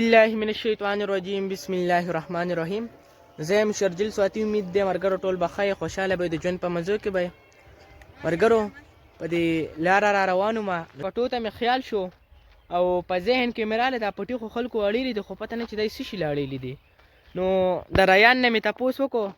بالله من الشیطان الرجیم بسم الله الرحمن الرحیم. زه یم شرجل سواتی. امید دی مرګرو ټول بخای خوشاله به د ژوند په مزو کې به مرګرو په دې لاره را روانو ما پټو ته مې خیال شو او په ذهن کې مې راله دا پټي خو خلکو اړیلي دي خو پته نه چې دی څه شي له اړیلي دي. نو د ریان نه مې تپوس وکړو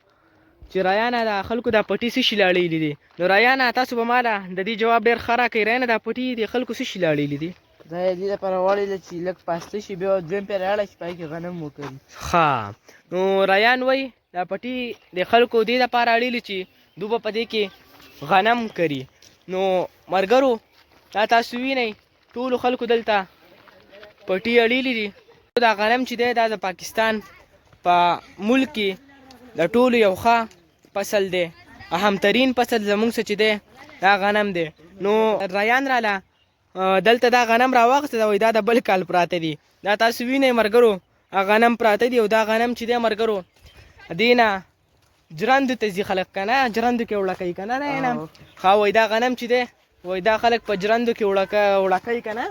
چې ریانه دا خلکو دا پټي څه شي له اړیلي دي. نو ریانه تاسو به ماله د دې جواب ډېر ښه راکوئ. ریانه دا پټي د خلکو څه شي له اړیلي دي؟ دا یې دې لپاره واړېده چې لږ پاسته شي بیا دویم پرې راړه چې پای کې غنم وکري. ښه نو ریان وایي دا پټي د خلکو دې لپاره اړیلي چې دوی به په دې کې غنم کري. نو مرګرو دا تاسو وینئ ټولو خلکو دلته پټي اړیلي دي. دا غنم چې دی دا د پاکستان په ملک کې د ټولو یو ښه فصل دی، اهمترین فصل زموږ څه چې دی دا غنم دی. نو ریان راله دلته دا غنم راواخیسته دا وایي دا د بل کال پراته دي. دا تاسو وینئ مرګرو غنم پراته دي او دا غنم چې دی مرګرو دې نه جرندو ته ځي خلک که نه، جرندو کې وړه کوي که نه نه ښه وایي دا غنم چې دی وایي دا خلک په جرندو کې وړه کوي که نه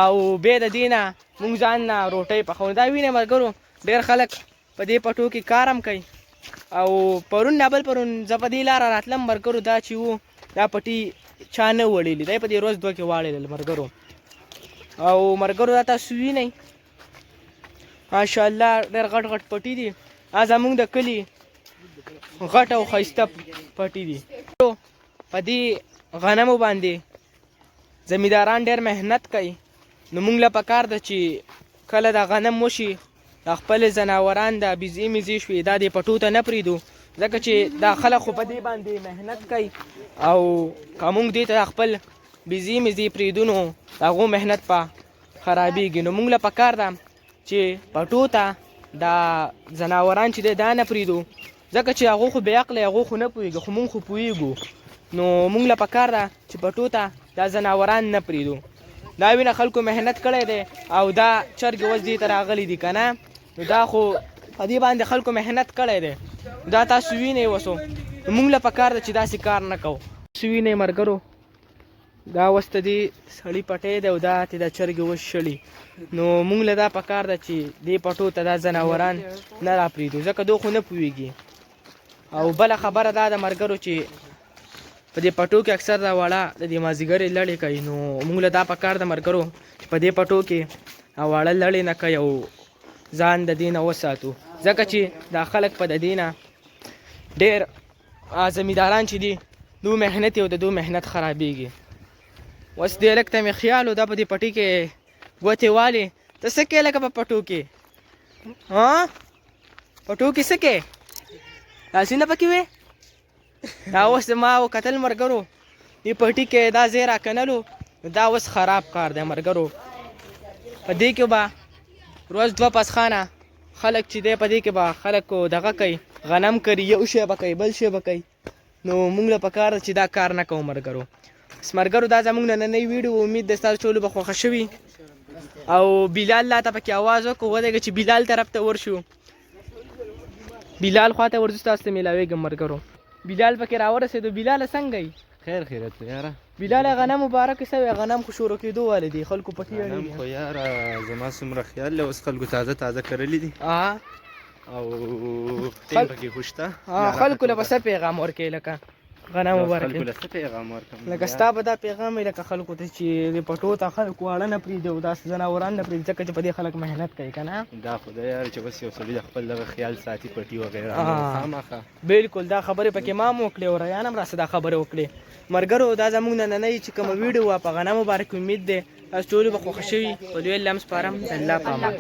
او بیا د دې نه مونږ ځان نه روټۍ پخوو. دا وینئ مرګرو ډېر خلک په دې پټو کې کار هم کوي. او پرون نه بل پرون زه په دې لاره راتلم مرګرو دا چې و دا پټي چا نه وړېلي دی په دې ورځ دوه کې واړېدل مرګرو. او مرګرو دا تاسو وینئ ماشاءالله ډېر غټ غټ پټي دي. دا زموږ د کلي غټ او ښایسته پټي دي. په دې غنمو باندې زمینداران ډېر محنت کوي. نو موږ له پکار ده چې کله دا غنم وشي دا خپل ځناوران دا بیزې میزې شوي دا دې پټو ته نه پرېږدو ځکه چې دا خلک خو په دې باندې محنت کوي او که موږ دې ته خپل بیزې میزې پرېږدو نو د هغو محنت په خرابېږي. نو موږ له پکار ده چې پټو ته دا ځناوران چې دی دا نه پرېږدو ځکه چې هغو خو بې عقله هغو خو نه پوهېږي خو موږ خو پوهېږو. نو موږ له پکار ده چې پټو ته دا ځناوران نه پرېږدو. دا وینه خلکو محنت کړی دی او دا چرګې اوس دې ته راغلی دي که نه نو دا خو په دې باندې خلکو محنت کړی دی. دا تاسو وینئ اوسو نو موږ له پکار ده چې داسې کار نه کوو. تاسو وینئ مرګرو دا اوس ته دې سړي پټی دی او دا ته دا چرګې اوس شړي. نو موږ له دا پکار ده چې دې پټو ته دا ځناوران نه راپرېږدو ځکه دو خو نه پوهېږي. او بله خبره دا ده مرګرو چې په دې پټو کې اکثر دا واړه د دې مازدیګرې لړې کوي. نو موږ له دا پکار ده مرګرو چې په دې پټو کې واړه لړې نه کوي او ځان د دې نه وساتو ځکه چې دا خلک په د دې نه ډېر زمینداران چې دي دو محنت او د دو محنت خرابېږي. اوس دې هلک ته مې خیال و دا په دې پټي کې ګوتې والې ته څه کوې لکه په پټو کې پټو کې څه کوې لاسونه پکې وې. دا اوس ما وکتل مرګرو دې پټي کې دا ځای راکنلو دا اوس خراب کار دی مرګرو. په دې کې به روز دوه پسخانه خلک چې دی په دې کې به خلکو دغه کوي غنم کري یو شی به کوي بل شی به کوي. نو موږ له پکار ده چې دا کار نه کوو مرګرو. بس مرګرو دا زموږ نننۍ ویډیو امید ده ستاسو ټولو به خوښه شوي او بلال لا ته پکې آواز وکړو ودرېږه چې بلال طرف ته ورشو. بلال خوا ته ورځو تاسو ته میلاوېږم مرګرو. بلال پکې راورسېدو. بلاله څنګه یې؟ خیر خیرت یاره. بلاله غنم مبارکې سوی غنم خو شروع کېدو والی دي خلکو پټي غنم خو یاره زما څومره خیال دی اوس خلکو تازه تازه کرلي دي او ټیم پکې خوش ته خلکو له به څه پیغام ورکوې لکه غنم مبارکې خلکو له څه پیغام ورکړم لکه ستا به دا پیغام وي لکه خلکو ته چې د پټو ته خلک واړه نه پرېږدي او داسې ځناوران نه پرېږدي ځکه چې په دې خلک محنت کوي که نه. دا خو دی یاره چې بس یو سړي د خپل دغه خیال ساتي پټي وغیره خامخا بلکل دا خبرې پکې ما هم وکړې او ریان هم راسه دا خبرې وکړې. مرګرو دا زموږ نننۍ چې کومه ویډیو وه په غنمو مبارک امید دی تاسو ټولو به خوښه شوي. په لوی الله هم سپارم د الله په امان.